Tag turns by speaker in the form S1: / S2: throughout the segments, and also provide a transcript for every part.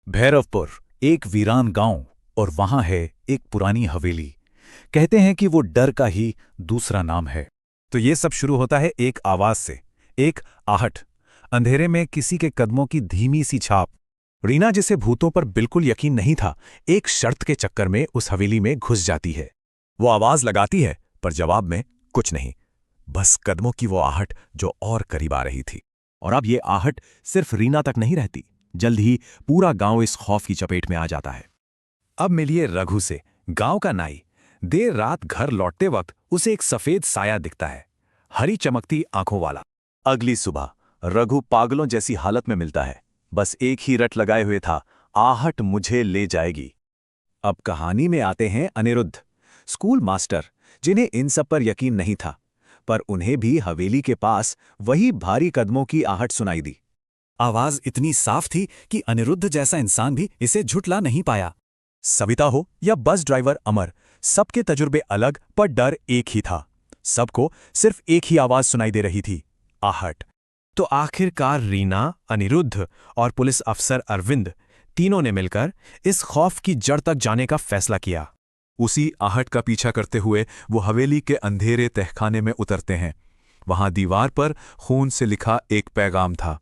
S1: भैरवपुर एक वीरान गांव और वहां है एक पुरानी हवेली। कहते हैं कि वो डर का ही दूसरा नाम है। तो ये सब शुरू होता है एक आवाज से, एक आहट, अंधेरे में किसी के कदमों की धीमी सी छाप। रीना, जिसे भूतों पर बिल्कुल यकीन नहीं था, एक शर्त के चक्कर में उस हवेली में घुस जाती है। वो आवाज लगाती है पर जवाब में कुछ नहीं, बस कदमों की वो आहट जो और करीब आ रही थी। और अब ये आहट सिर्फ रीना तक नहीं रहती, जल्द ही पूरा गांव इस खौफ की चपेट में आ जाता है। अब मिलिए रघु से, गांव का नाई। देर रात घर लौटते वक्त उसे एक सफेद साया दिखता है, हरी चमकती आंखों वाला। अगली सुबह रघु पागलों जैसी हालत में मिलता है, बस एक ही रट लगाए हुए था, आहट मुझे ले जाएगी। अब कहानी में आते हैं अनिरुद्ध, स्कूल मास्टर, जिन्हें इन सब पर यकीन नहीं था, पर उन्हें भी हवेली के पास वही भारी कदमों की आहट सुनाई दी। आवाज इतनी साफ थी कि अनिरुद्ध जैसा इंसान भी इसे झुठला नहीं पाया। सविता हो या बस ड्राइवर अमर, सबके तजुर्बे अलग पर डर एक ही था। सबको सिर्फ एक ही आवाज सुनाई दे रही थी, आहट। तो आखिरकार रीना, अनिरुद्ध और पुलिस अफसर अरविंद, तीनों ने मिलकर इस खौफ की जड़ तक जाने का फैसला किया। उसी आहट का पीछा करते हुए वो हवेली के अंधेरे तहखाने में उतरते हैं। वहां दीवार पर खून से लिखा एक पैगाम था।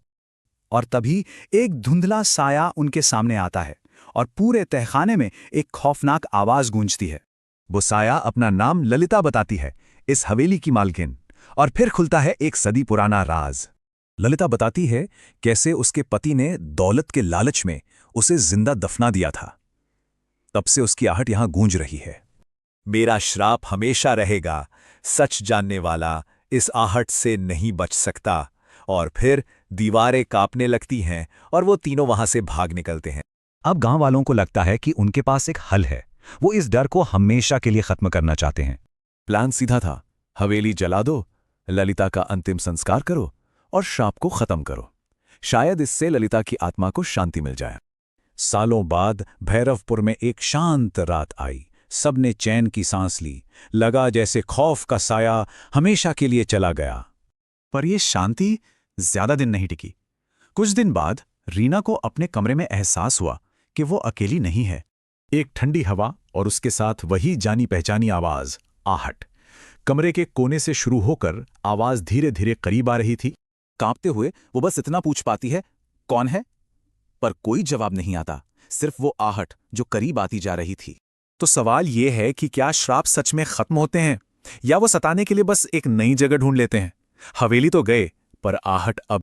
S1: और तभी एक धुंधला साया उनके सामने आता है और पूरे तहखाने में एक खौफनाक आवाज गूंजती है। वो साया अपना नाम ललिता बताती है, इस हवेली की मालकिन। और फिर खुलता है एक सदी पुराना राज। ललिता बताती है कैसे उसके पति ने दौलत के लालच में उसे जिंदा दफना दिया था। तब से उसकी आहट यहां गूंज रही है, मेरा श्राप हमेशा रहेगा, सच जानने वाला इस आहट से नहीं बच सकता। और फिर दीवारें कांपने लगती हैं और वो तीनों वहां से भाग निकलते हैं। अब गांव वालों को लगता है कि उनके पास एक हल है। वो इस डर को हमेशा के लिए खत्म करना चाहते हैं। प्लान सीधा था, हवेली जला दो, ललिता का अंतिम संस्कार करो और श्राप को खत्म करो। शायद इससे ललिता की आत्मा को शांति मिल जाए। सालों बाद भैरवपुर में एक शांत रात आई। सबने चैन की सांस ली, लगा जैसे खौफ का साया हमेशा के लिए चला गया। पर यह शांति ज्यादा दिन नहीं टिकी। कुछ दिन बाद रीना को अपने कमरे में एहसास हुआ कि वो अकेली नहीं है। एक ठंडी हवा और उसके साथ वही जानी पहचानी आवाज, आहट। कमरे के कोने से शुरू होकर आवाज धीरे धीरे करीब आ रही थी। कांपते हुए वो बस इतना पूछ पाती है, कौन है? पर कोई जवाब नहीं आता, सिर्फ वो आहट जो करीब आती जा रही थी। तो सवाल ये है कि क्या श्राप सच में खत्म होते हैं या वो सताने के लिए बस एक नई जगह ढूंढ लेते हैं? हवेली तो गए, पर आहट अब